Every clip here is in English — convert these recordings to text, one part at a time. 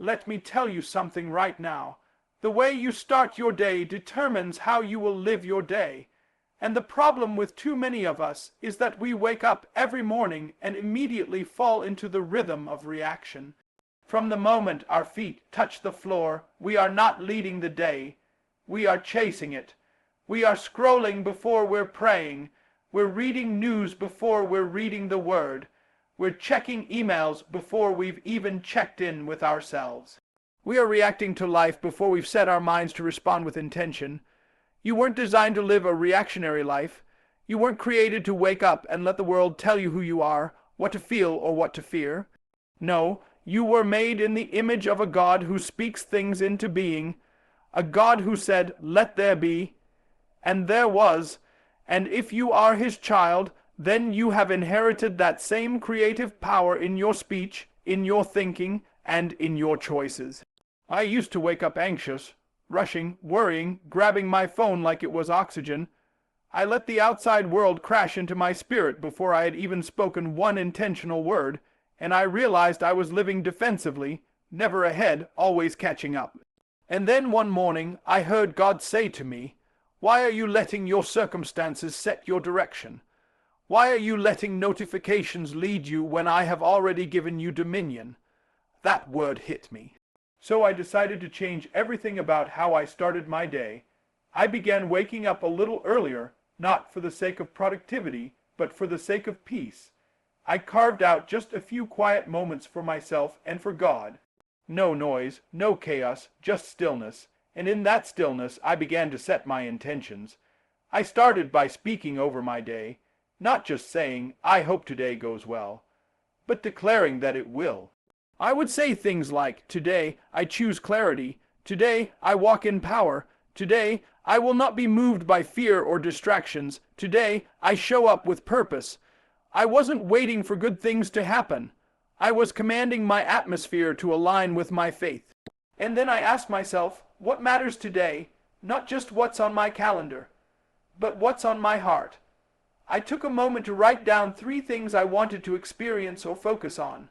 Let me tell you something right now. The way you start your day determines how you will live your day. And the problem with too many of us is that we wake up every morning and immediately fall into the rhythm of reaction. From the moment our feet touch the floor, we are not leading the day. We are chasing it. We are scrolling before we're praying. We're reading news before we're reading the Word. We're checking emails before we've even checked in with ourselves. We are reacting to life before we've set our minds to respond with intention. You weren't designed to live a reactionary life. You weren't created to wake up and let the world tell you who you are, what to feel or what to fear. No, you were made in the image of a God who speaks things into being, a God who said, "Let there be," and there was, and if you are His child, then you have inherited that same creative power in your speech, in your thinking, and in your choices. I used to wake up anxious, rushing, worrying, grabbing my phone like it was oxygen. I let the outside world crash into my spirit before I had even spoken one intentional word, and I realized I was living defensively, never ahead, always catching up. And then one morning I heard God say to me, "Why are you letting your circumstances set your direction? Why are you letting notifications lead you when I have already given you dominion?" That word hit me. So I decided to change everything about how I started my day. I began waking up a little earlier, not for the sake of productivity, but for the sake of peace. I carved out just a few quiet moments for myself and for God. No noise, no chaos, just stillness. And in that stillness I began to set my intentions. I started by speaking over my day, not just saying, "I hope today goes well," but declaring that it will. I would say things like, "Today I choose clarity. Today I walk in power. Today I will not be moved by fear or distractions. Today I show up with purpose." I wasn't waiting for good things to happen. I was commanding my atmosphere to align with my faith. And then I asked myself, what matters today? Not just what's on my calendar, but what's on my heart. I took a moment to write down 3 things I wanted to experience or focus on.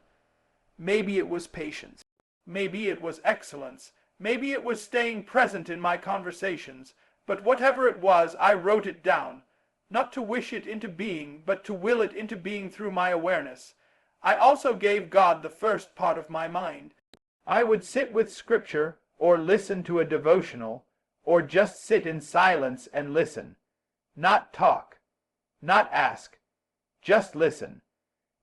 Maybe it was patience. Maybe it was excellence. Maybe it was staying present in my conversations. But whatever it was, I wrote it down. Not to wish it into being, but to will it into being through my awareness. I also gave God the first part of my mind. I would sit with Scripture, or listen to a devotional, or just sit in silence and listen. Not talk. Not ask. Just listen.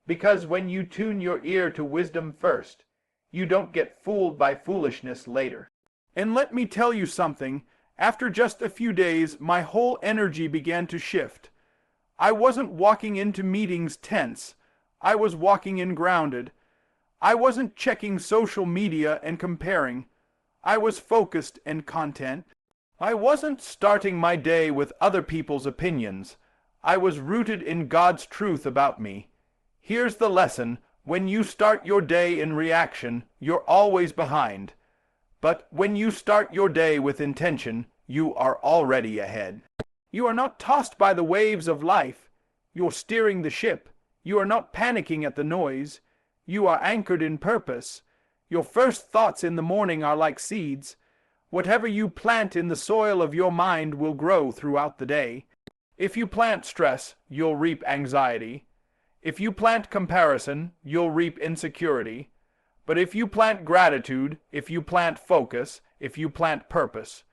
Because when you tune your ear to wisdom first, you don't get fooled by foolishness later. And let me tell you something, after just a few days, my whole energy began to shift. I wasn't walking into meetings tense. I was walking in grounded. I wasn't checking social media and comparing. I was focused and content. I wasn't starting my day with other people's opinions. I was rooted in God's truth about me. Here's the lesson. When you start your day in reaction, you're always behind. But when you start your day with intention, you are already ahead. You are not tossed by the waves of life. You're steering the ship. You are not panicking at the noise. You are anchored in purpose. Your first thoughts in the morning are like seeds. Whatever you plant in the soil of your mind will grow throughout the day. If you plant stress, you'll reap anxiety. If you plant comparison, you'll reap insecurity. But if you plant gratitude, if you plant focus, if you plant purpose,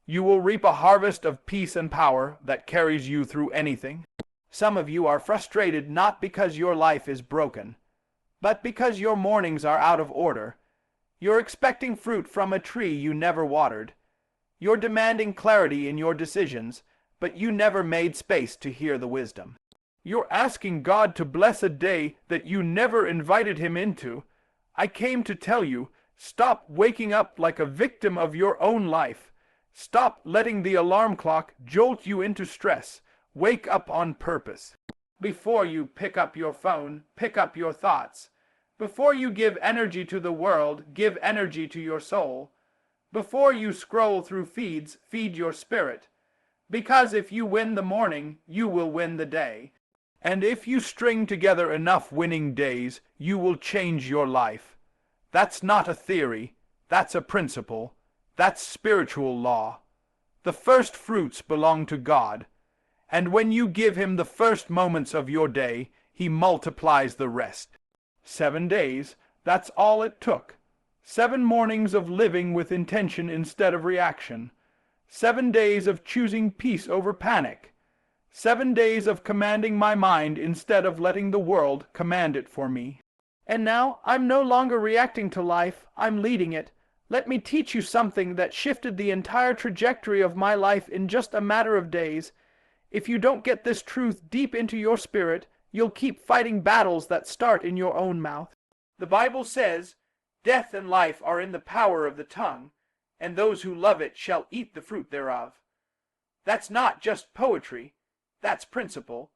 you will reap a harvest of peace and power that carries you through anything. Some of you are frustrated not because your life is broken, but because your mornings are out of order. You're expecting fruit from a tree you never watered. You're demanding clarity in your decisions, but you never made space to hear the wisdom. You're asking God to bless a day that you never invited Him into. I came to tell you, stop waking up like a victim of your own life. Stop letting the alarm clock jolt you into stress. Wake up on purpose. Before you pick up your phone, pick up your thoughts. Before you give energy to the world, give energy to your soul. Before you scroll through feeds, feed your spirit. Because if you win the morning, you will win the day. And if you string together enough winning days, you will change your life. That's not a theory. That's a principle. That's spiritual law. The first fruits belong to God, and when you give him the first moments of your day, he multiplies the rest. 7 days, that's all it took. 7 mornings of living with intention instead of reaction. 7 days of choosing peace over panic. 7 days of commanding my mind instead of letting the world command it for me. And now I'm no longer reacting to life, I'm leading it. Let me teach you something that shifted the entire trajectory of my life in just a matter of days. If you don't get this truth deep into your spirit, you'll keep fighting battles that start in your own mouth. The Bible says, "Death and life are in the power of the tongue, and those who love it shall eat the fruit thereof." That's not just poetry, that's principle.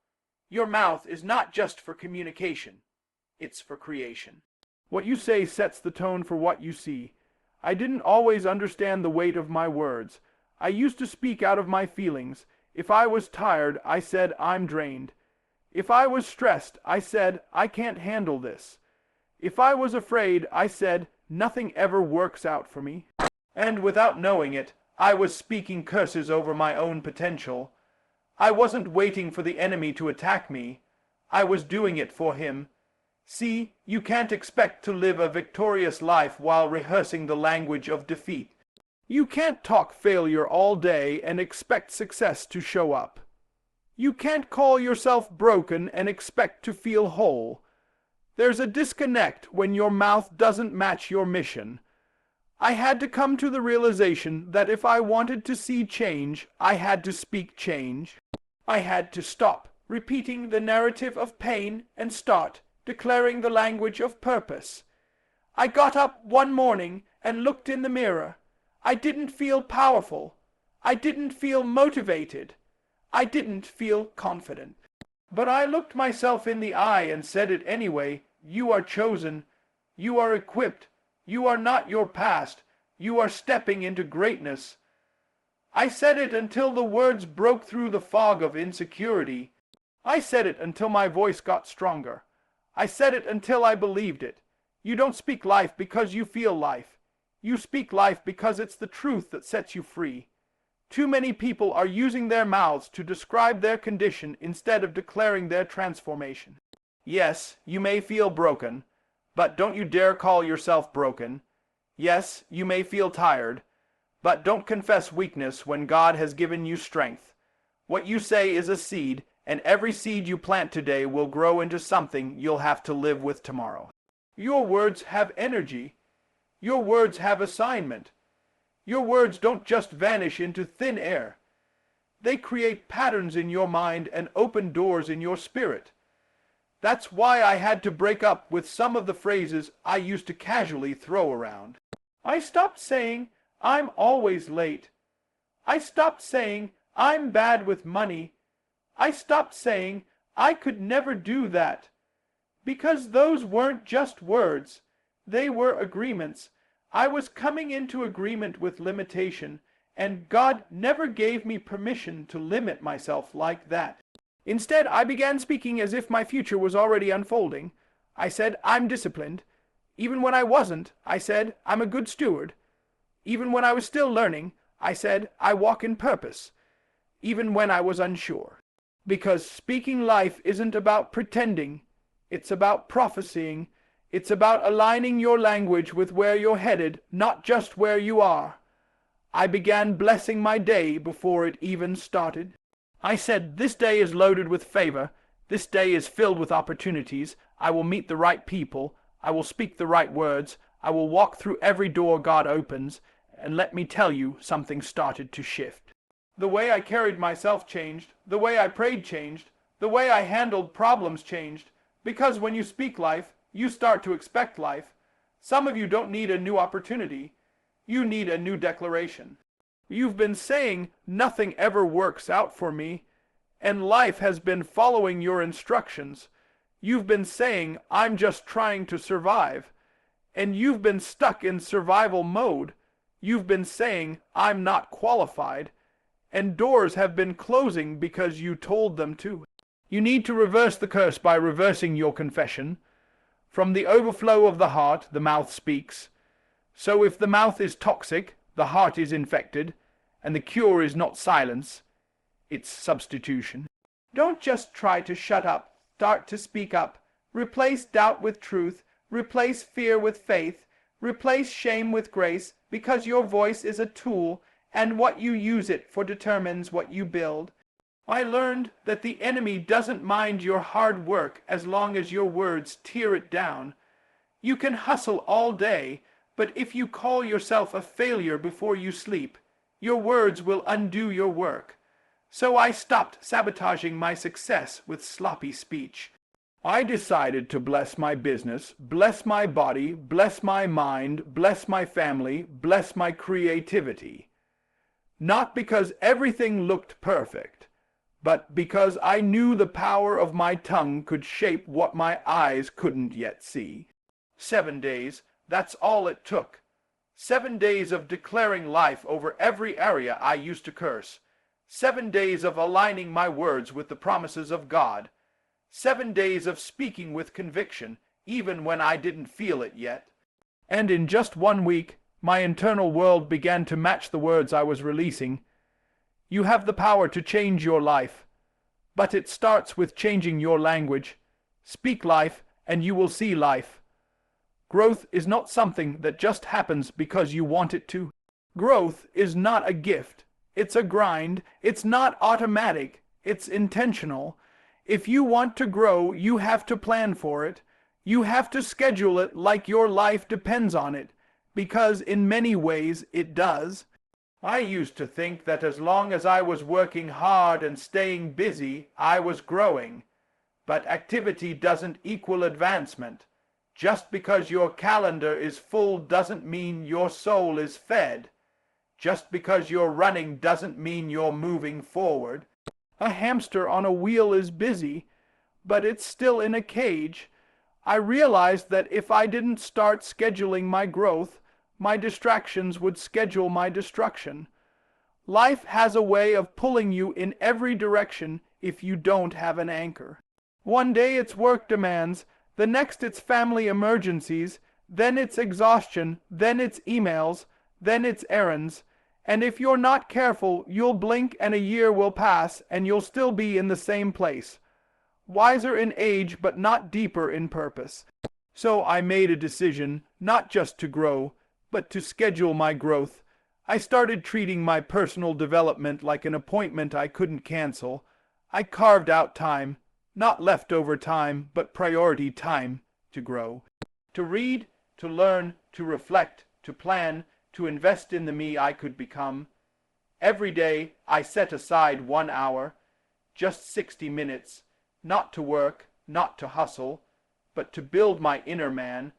Your mouth is not just for communication, it's for creation. What you say sets the tone for what you see. I didn't always understand the weight of my words. I used to speak out of my feelings. If I was tired, I said, "I'm drained." If I was stressed, I said, "I can't handle this." If I was afraid, I said, "Nothing ever works out for me." And without knowing it, I was speaking curses over my own potential. I wasn't waiting for the enemy to attack me. I was doing it for him. See, you can't expect to live a victorious life while rehearsing the language of defeat. You can't talk failure all day and expect success to show up. You can't call yourself broken and expect to feel whole. There's a disconnect when your mouth doesn't match your mission. I had to come to the realization that if I wanted to see change, I had to speak change. I had to stop repeating the narrative of pain and start declaring the language of purpose. I got up one morning and looked in the mirror. I didn't feel powerful. I didn't feel motivated. I didn't feel confident. But I looked myself in the eye and said it anyway. You are chosen. You are equipped. You are not your past. You are stepping into greatness. I said it until the words broke through the fog of insecurity. I said it until my voice got stronger. I said it until I believed it. You don't speak life because you feel life. You speak life because it's the truth that sets you free. Too many people are using their mouths to describe their condition instead of declaring their transformation. Yes, you may feel broken, but don't you dare call yourself broken. Yes, you may feel tired, but don't confess weakness when God has given you strength. What you say is a seed, and every seed you plant today will grow into something you'll have to live with tomorrow. Your words have energy. Your words have assignment. Your words don't just vanish into thin air. They create patterns in your mind and open doors in your spirit. That's why I had to break up with some of the phrases I used to casually throw around. I stopped saying, "I'm always late." I stopped saying, "I'm bad with money." I stopped saying, "I could never do that." Because those weren't just words. They were agreements. I was coming into agreement with limitation, and God never gave me permission to limit myself like that. Instead, I began speaking as if my future was already unfolding. I said, "I'm disciplined." Even when I wasn't, I said, "I'm a good steward." Even when I was still learning, I said, "I walk in purpose." Even when I was unsure. Because speaking life isn't about pretending. It's about prophesying. It's about aligning your language with where you're headed, not just where you are. I began blessing my day before it even started. I said, "This day is loaded with favor. This day is filled with opportunities. I will meet the right people. I will speak the right words. I will walk through every door God opens." And let me tell you, something started to shift. The way I carried myself changed. The way I prayed changed. The way I handled problems changed. Because when you speak life, you start to expect life. Some of you don't need a new opportunity. You need a new declaration. You've been saying, "Nothing ever works out for me," and life has been following your instructions. You've been saying, "I'm just trying to survive," and you've been stuck in survival mode. You've been saying, "I'm not qualified," and doors have been closing because you told them to. You need to reverse the curse by reversing your confession. From the overflow of the heart, the mouth speaks. So if the mouth is toxic, the heart is infected, and the cure is not silence, it's substitution. Don't just try to shut up. Start to speak up. Replace doubt with truth. Replace fear with faith. Replace shame with grace, because your voice is a tool, and what you use it for determines what you build. I learned that the enemy doesn't mind your hard work as long as your words tear it down. You can hustle all day, but if you call yourself a failure before you sleep, your words will undo your work. So I stopped sabotaging my success with sloppy speech. I decided to bless my business, bless my body, bless my mind, bless my family, bless my creativity. Not because everything looked perfect, but because I knew the power of my tongue could shape what my eyes couldn't yet see. 7 days, that's all it took. 7 days of declaring life over every area I used to curse. 7 days of aligning my words with the promises of God. 7 days of speaking with conviction, even when I didn't feel it yet. And in just 1 week, my internal world began to match the words I was releasing. You have the power to change your life, but it starts with changing your language. Speak life, and you will see life. Growth is not something that just happens because you want it to. Growth is not a gift. It's a grind. It's not automatic. It's intentional. If you want to grow, you have to plan for it. You have to schedule it like your life depends on it, because in many ways it does. I used to think that as long as I was working hard and staying busy, I was growing. But activity doesn't equal advancement. Just because your calendar is full doesn't mean your soul is fed. Just because you're running doesn't mean you're moving forward. A hamster on a wheel is busy, but it's still in a cage. I realized that if I didn't start scheduling my growth, my distractions would schedule my destruction. Life has a way of pulling you in every direction if you don't have an anchor. One day it's work demands, the next it's family emergencies, then it's exhaustion, then it's emails, then it's errands. And if you're not careful, you'll blink and a year will pass and you'll still be in the same place. Wiser in age, but not deeper in purpose. So I made a decision, not just to grow, but to schedule my growth. I started treating my personal development like an appointment I couldn't cancel. I carved out time, not leftover time, but priority time to grow. To read, to learn, to reflect, to plan, to invest in the me I could become. Every day I set aside 1 hour, just 60 minutes, not to work, not to hustle, but to build my inner man.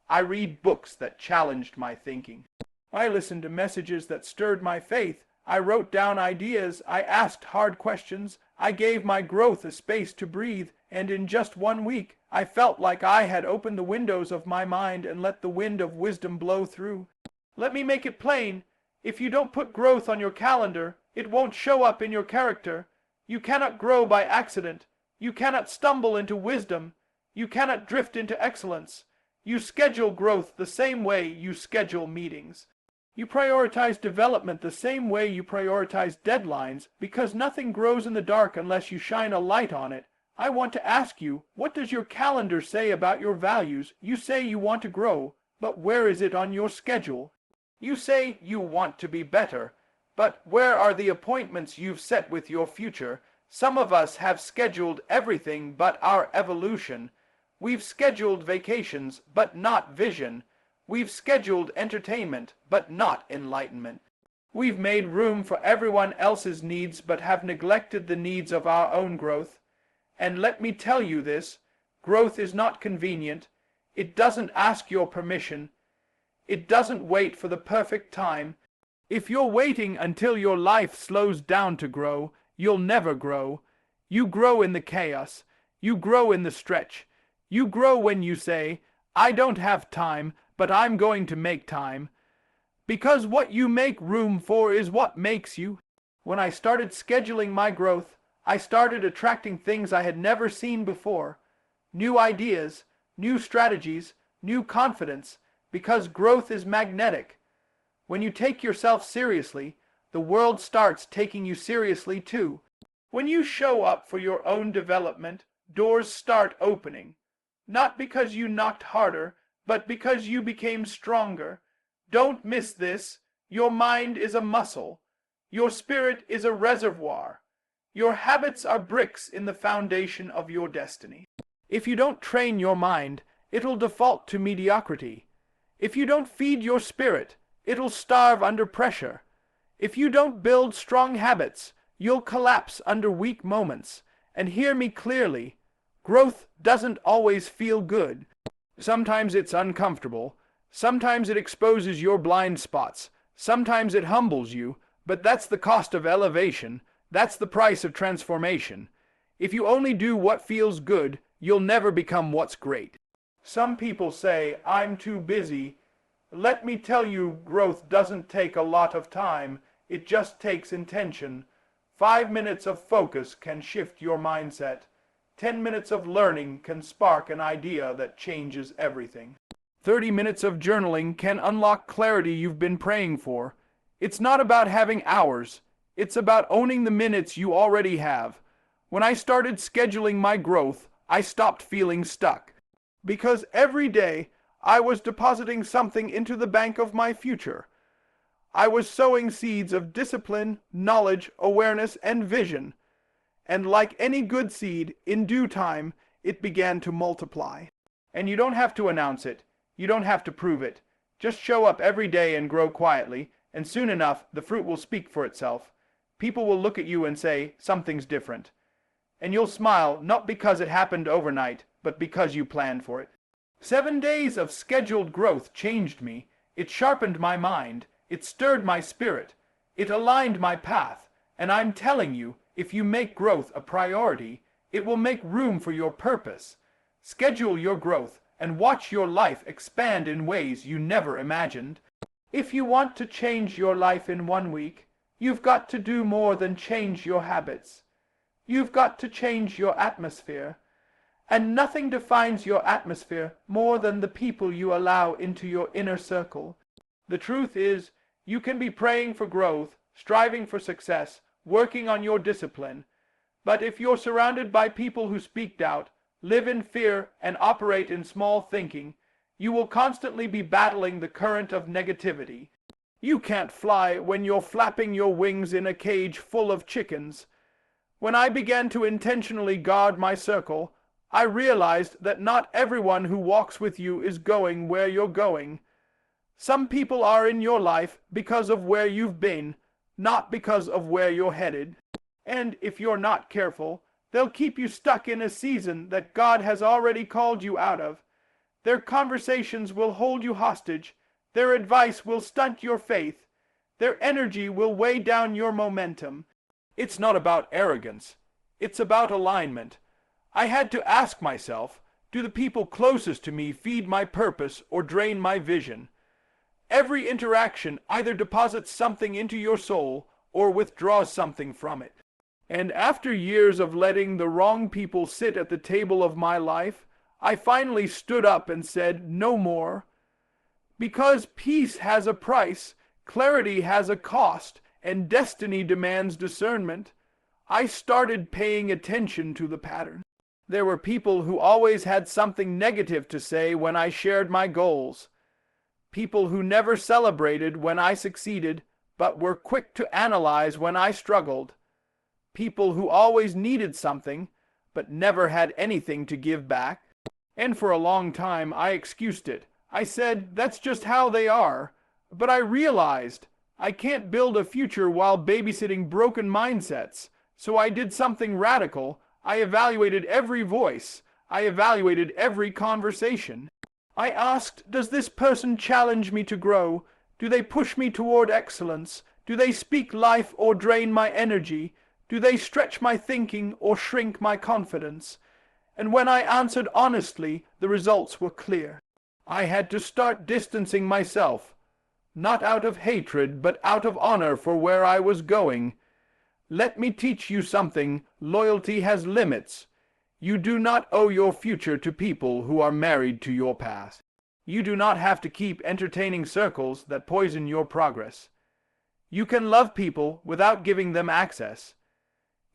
I read books that challenged my thinking. I listened to messages that stirred my faith. I wrote down ideas. I asked hard questions. I gave my growth a space to breathe, and in just 1 week, I felt like I had opened the windows of my mind and let the wind of wisdom blow through. Let me make it plain. If you don't put growth on your calendar, it won't show up in your character. You cannot grow by accident. You cannot stumble into wisdom. You cannot drift into excellence. You schedule growth the same way you schedule meetings. You prioritize development the same way you prioritize deadlines, because nothing grows in the dark unless you shine a light on it. I want to ask you, what does your calendar say about your values? You say you want to grow, but where is it on your schedule? You say you want to be better, but where are the appointments you've set with your future? Some of us have scheduled everything but our evolution. We've scheduled vacations, but not vision. We've scheduled entertainment, but not enlightenment. We've made room for everyone else's needs, but have neglected the needs of our own growth. And let me tell you this, growth is not convenient. It doesn't ask your permission. It doesn't wait for the perfect time. If you're waiting until your life slows down to grow, you'll never grow. You grow in the chaos. You grow in the stretch. You grow when you say, I don't have time, but I'm going to make time. Because what you make room for is what makes you. When I started scheduling my growth, I started attracting things I had never seen before. New ideas, new strategies, new confidence, Because growth is magnetic. When you take yourself seriously, the world starts taking you seriously too. When you show up for your own development, doors start opening. Not because you knocked harder, but because you became stronger. Don't miss this. Your mind is a muscle. Your spirit is a reservoir. Your habits are bricks in the foundation of your destiny. If you don't train your mind, it'll default to mediocrity. If you don't feed your spirit, it'll starve under pressure. If you don't build strong habits, you'll collapse under weak moments. And hear me clearly, growth doesn't always feel good. Sometimes it's uncomfortable. Sometimes it exposes your blind spots. Sometimes it humbles you, but that's the cost of elevation. That's the price of transformation. If you only do what feels good, you'll never become what's great. Some people say, I'm too busy. Let me tell you, growth doesn't take a lot of time. It just takes intention. 5 minutes of focus can shift your mindset. 10 minutes of learning can spark an idea that changes everything. 30 minutes of journaling can unlock clarity you've been praying for. It's not about having hours. It's about owning the minutes you already have. When I started scheduling my growth, I stopped feeling stuck. Because every day, I was depositing something into the bank of my future. I was sowing seeds of discipline, knowledge, awareness, and vision. And like any good seed, in due time, it began to multiply. And you don't have to announce it. You don't have to prove it. Just show up every day and grow quietly, and soon enough, the fruit will speak for itself. People will look at you and say, something's different. And you'll smile, not because it happened overnight, but because you planned for it. 7 days of scheduled growth changed me. It sharpened my mind. It stirred my spirit. It aligned my path. And I'm telling you, if you make growth a priority, it will make room for your purpose. Schedule your growth and watch your life expand in ways you never imagined. If you want to change your life in 1 week, you've got to do more than change your habits. You've got to change your atmosphere. And nothing defines your atmosphere more than the people you allow into your inner circle. The truth is, you can be praying for growth, striving for success, working on your discipline. But if you're surrounded by people who speak doubt, live in fear, and operate in small thinking, you will constantly be battling the current of negativity. You can't fly when you're flapping your wings in a cage full of chickens. When I began to intentionally guard my circle, I realized that not everyone who walks with you is going where you're going. Some people are in your life because of where you've been, not because of where you're headed. And if you're not careful, they'll keep you stuck in a season that God has already called you out of. Their conversations will hold you hostage. Their advice will stunt your faith. Their energy will weigh down your momentum. It's not about arrogance. It's about alignment. I had to ask myself, do the people closest to me feed my purpose or drain my vision? Every interaction either deposits something into your soul or withdraws something from it. And after years of letting the wrong people sit at the table of my life, I finally stood up and said, no more. Because peace has a price, clarity has a cost, and destiny demands discernment, I started paying attention to the pattern. There were people who always had something negative to say when I shared my goals. People who never celebrated when I succeeded, but were quick to analyze when I struggled. People who always needed something, but never had anything to give back. And for a long time I excused it. I said, that's just how they are. But I realized I can't build a future while babysitting broken mindsets. So I did something radical. I evaluated every voice. I evaluated every conversation. I asked, does this person challenge me to grow? Do they push me toward excellence? Do they speak life or drain my energy? Do they stretch my thinking or shrink my confidence? And when I answered honestly, the results were clear. I had to start distancing myself, not out of hatred, but out of honor for where I was going. Let me teach you something. Loyalty has limits. You do not owe your future to people who are married to your past. You do not have to keep entertaining circles that poison your progress. You can love people without giving them access.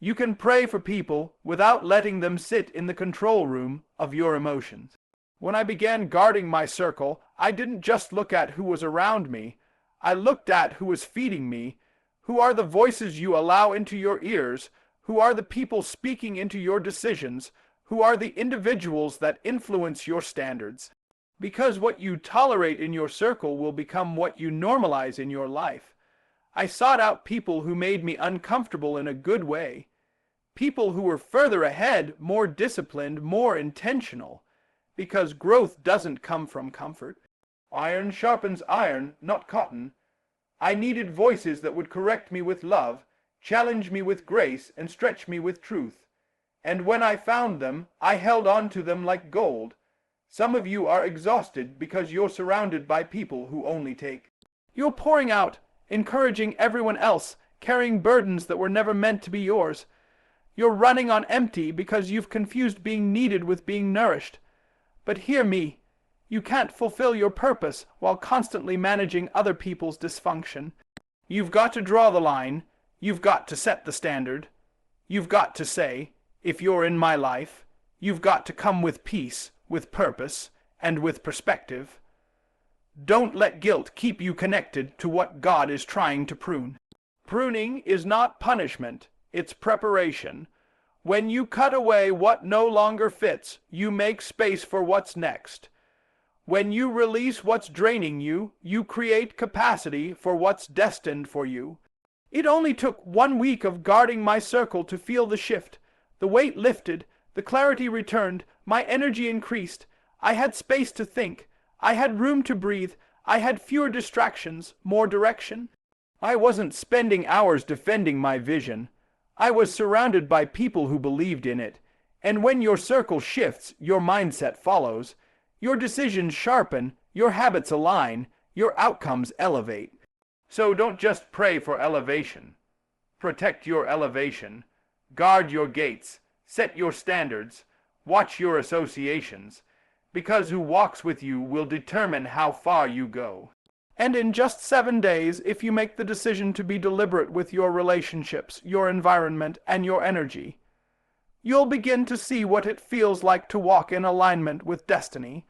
You can pray for people without letting them sit in the control room of your emotions. When I began guarding my circle, I didn't just look at who was around me. I looked at who was feeding me. Who are the voices you allow into your ears? Who are the people speaking into your decisions? Who are the individuals that influence your standards? Because what you tolerate in your circle will become what you normalize in your life. I sought out people who made me uncomfortable in a good way. People who were further ahead, more disciplined, more intentional. Because growth doesn't come from comfort. Iron sharpens iron, not cotton. I needed voices that would correct me with love, challenge me with grace, and stretch me with truth. And when I found them, I held on to them like gold. Some of you are exhausted because you're surrounded by people who only take. You're pouring out, encouraging everyone else, carrying burdens that were never meant to be yours. You're running on empty because you've confused being needed with being nourished. But hear me, you can't fulfill your purpose while constantly managing other people's dysfunction. You've got to draw the line. You've got to set the standard. You've got to say, if you're in my life, you've got to come with peace, with purpose, and with perspective. Don't let guilt keep you connected to what God is trying to prune. Pruning is not punishment, it's preparation. When you cut away what no longer fits, you make space for what's next. When you release what's draining you, you create capacity for what's destined for you. It only took 1 week of guarding my circle to feel the shift. The weight lifted, the clarity returned, my energy increased. I had space to think. I had room to breathe. I had fewer distractions, more direction. I wasn't spending hours defending my vision. I was surrounded by people who believed in it. And when your circle shifts, your mindset follows. Your decisions sharpen, your habits align, your outcomes elevate. So don't just pray for elevation. Protect your elevation. Guard your gates. Set your standards. Watch your associations. Because who walks with you will determine how far you go. And in just 7 days, if you make the decision to be deliberate with your relationships, your environment, and your energy, you'll begin to see what it feels like to walk in alignment with destiny.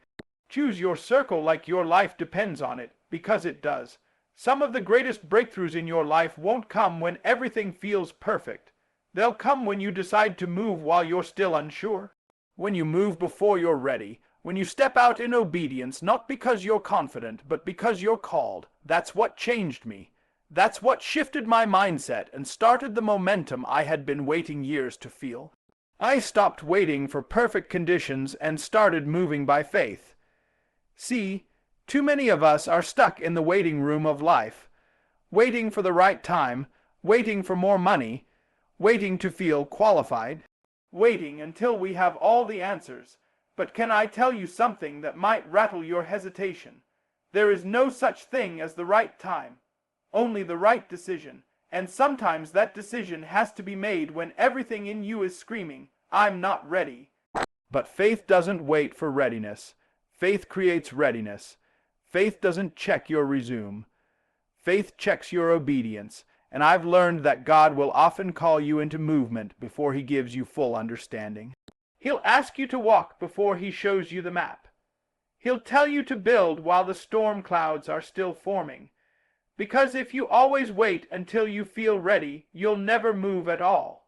Choose your circle like your life depends on it, because it does. Some of the greatest breakthroughs in your life won't come when everything feels perfect. They'll come when you decide to move while you're still unsure. When you move before you're ready. When you step out in obedience, not because you're confident, but because you're called. That's what changed me. That's what shifted my mindset and started the momentum I had been waiting years to feel. I stopped waiting for perfect conditions and started moving by faith. See, too many of us are stuck in the waiting room of life, waiting for the right time, waiting for more money, waiting to feel qualified, waiting until we have all the answers. But can I tell you something that might rattle your hesitation? There is no such thing as the right time, only the right decision. And sometimes that decision has to be made when everything in you is screaming, I'm not ready. But faith doesn't wait for readiness. Faith creates readiness. Faith doesn't check your resume. Faith checks your obedience. And I've learned that God will often call you into movement before he gives you full understanding. He'll ask you to walk before he shows you the map. He'll tell you to build while the storm clouds are still forming. Because if you always wait until you feel ready, you'll never move at all.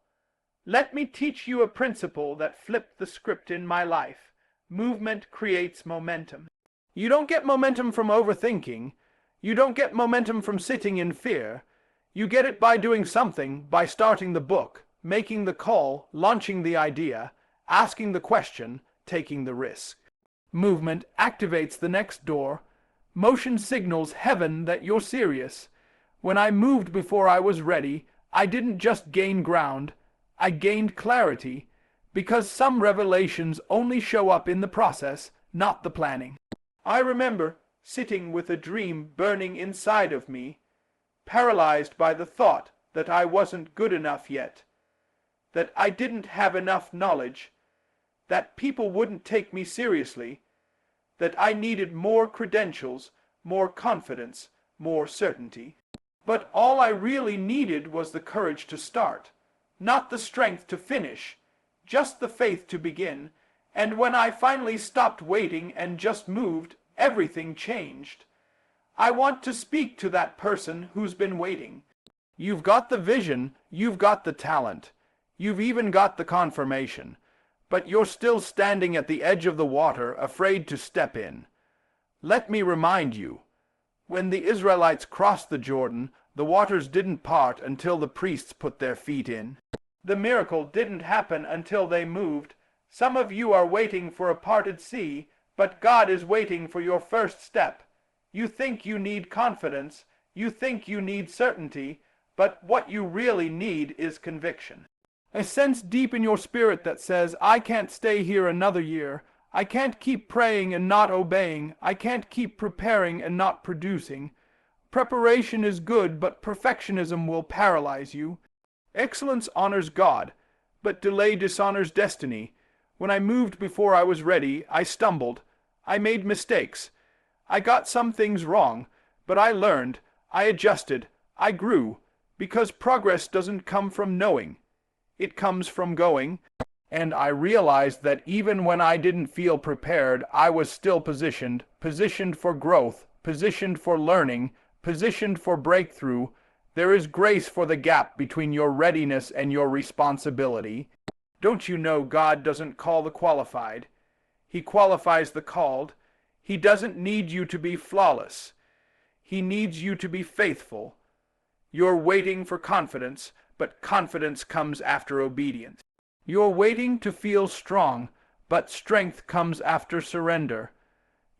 Let me teach you a principle that flipped the script in my life. Movement creates momentum. You don't get momentum from overthinking. You don't get momentum from sitting in fear. You get it by doing something, by starting the book, making the call, launching the idea, asking the question, taking the risk. Movement activates the next door. Motion signals heaven that you're serious. When I moved before I was ready, I didn't just gain ground, I gained clarity, because some revelations only show up in the process, not the planning. I remember sitting with a dream burning inside of me, paralyzed by the thought that I wasn't good enough yet, that I didn't have enough knowledge, that people wouldn't take me seriously, that I needed more credentials, more confidence, more certainty. But all I really needed was the courage to start, not the strength to finish, just the faith to begin. And when I finally stopped waiting and just moved, everything changed. I want to speak to that person who's been waiting. You've got the vision, you've got the talent, you've even got the confirmation, but you're still standing at the edge of the water, afraid to step in. Let me remind you, when the Israelites crossed the Jordan, the waters didn't part until the priests put their feet in. The miracle didn't happen until they moved. Some of you are waiting for a parted sea, but God is waiting for your first step. You think you need confidence, you think you need certainty, but what you really need is conviction. A sense deep in your spirit that says, I can't stay here another year. I can't keep praying and not obeying. I can't keep preparing and not producing. Preparation is good, but perfectionism will paralyze you. Excellence honors God, but delay dishonors destiny. When I moved before I was ready, I stumbled. I made mistakes. I got some things wrong, but I learned. I adjusted. I grew, because progress doesn't come from knowing. It comes from going. And I realized that even when I didn't feel prepared, I was still positioned for growth, positioned for learning, positioned for breakthrough. There is grace for the gap between your readiness and your responsibility. Don't you know God doesn't call the qualified? He qualifies the called. He doesn't need you to be flawless. He needs you to be faithful. You're waiting for confidence, but confidence comes after obedience. You're waiting to feel strong, but strength comes after surrender.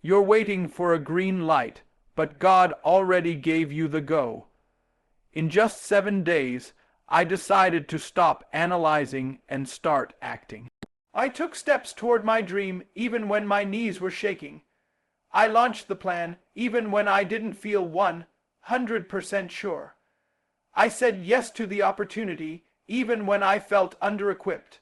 You're waiting for a green light, but God already gave you the go. In just 7 days, I decided to stop analyzing and start acting. I took steps toward my dream even when my knees were shaking. I launched the plan even when I didn't feel 100% sure. I said yes to the opportunity even when I felt under-equipped.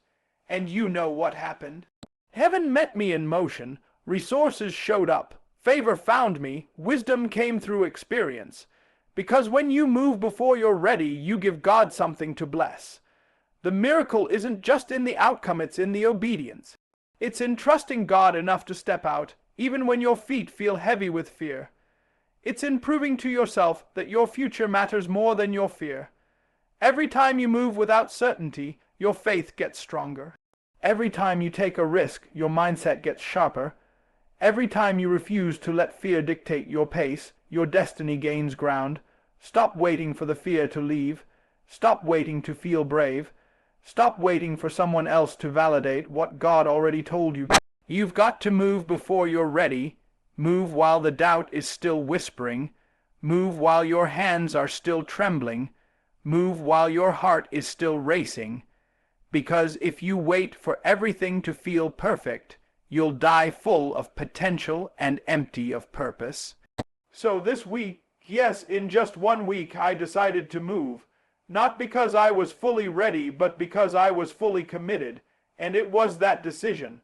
And you know what happened. Heaven met me in motion. Resources showed up. Favor found me. Wisdom came through experience. Because when you move before you're ready, you give God something to bless. The miracle isn't just in the outcome, it's in the obedience. It's in trusting God enough to step out, even when your feet feel heavy with fear. It's in proving to yourself that your future matters more than your fear. Every time you move without certainty, your faith gets stronger. Every time you take a risk, your mindset gets sharper. Every time you refuse to let fear dictate your pace, your destiny gains ground. Stop waiting for the fear to leave. Stop waiting to feel brave. Stop waiting for someone else to validate what God already told you. You've got to move before you're ready. Move while the doubt is still whispering. Move while your hands are still trembling. Move while your heart is still racing. Because if you wait for everything to feel perfect, you'll die full of potential and empty of purpose. So this week, yes, in just 1 week, I decided to move. Not because I was fully ready, but because I was fully committed. And it was that decision.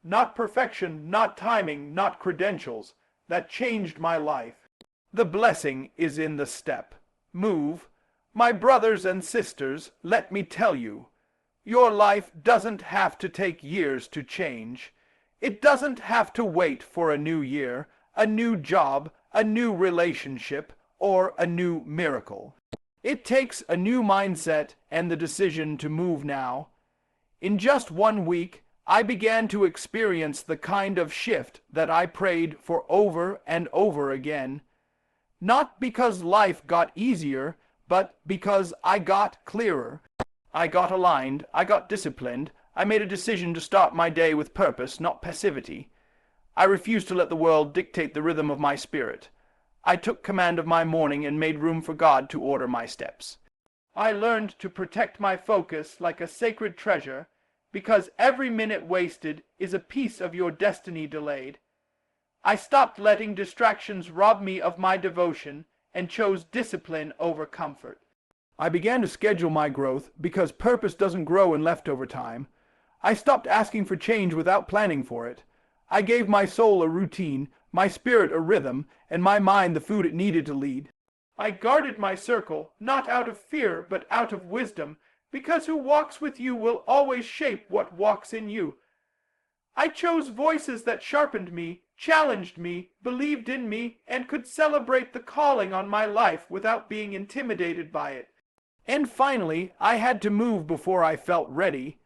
Not perfection, not timing, not credentials, that changed my life. The blessing is in the step. Move. My brothers and sisters, let me tell you, your life doesn't have to take years to change. It doesn't have to wait for a new year, a new job, a new relationship, or a new miracle. It takes a new mindset and the decision to move now. In just 1 week, I began to experience the kind of shift that I prayed for over and over again. Not because life got easier, but because I got clearer. I got aligned, I got disciplined, I made a decision to start my day with purpose, not passivity. I refused to let the world dictate the rhythm of my spirit. I took command of my morning and made room for God to order my steps. I learned to protect my focus like a sacred treasure, because every minute wasted is a piece of your destiny delayed. I stopped letting distractions rob me of my devotion and chose discipline over comfort. I began to schedule my growth because purpose doesn't grow in leftover time. I stopped asking for change without planning for it. I gave my soul a routine, my spirit a rhythm, and my mind the food it needed to lead. I guarded my circle, not out of fear, but out of wisdom, because who walks with you will always shape what walks in you. I chose voices that sharpened me, challenged me, believed in me, and could celebrate the calling on my life without being intimidated by it. And finally, I had to move before I felt ready.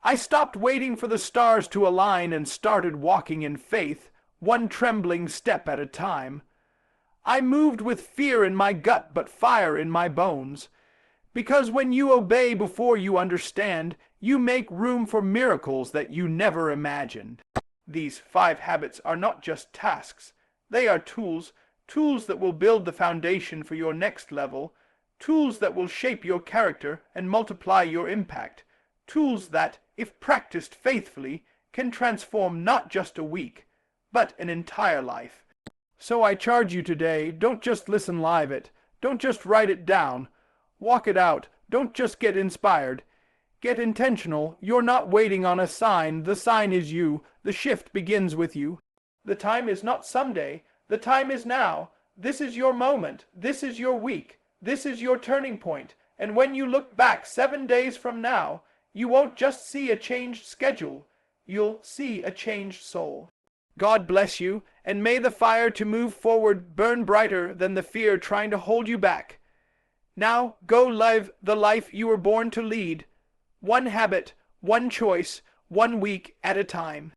I stopped waiting for the stars to align and started walking in faith, one trembling step at a time. I moved with fear in my gut but fire in my bones. Because when you obey before you understand, you make room for miracles that you never imagined. These 5 habits are not just tasks. They are tools, tools that will build the foundation for your next level, tools that will shape your character and multiply your impact, tools that, if practiced faithfully, can transform not just a week, but an entire life. So I charge you today, don't just listen live it, don't just write it down, walk it out, don't just get inspired. Get intentional, you're not waiting on a sign, the sign is you, the shift begins with you. The time is not someday, the time is now. This is your moment, this is your week, this is your turning point, and when you look back 7 days from now, you won't just see a changed schedule, you'll see a changed soul. God bless you, and may the fire to move forward burn brighter than the fear trying to hold you back. Now go live the life you were born to lead. One habit, one choice, 1 week at a time.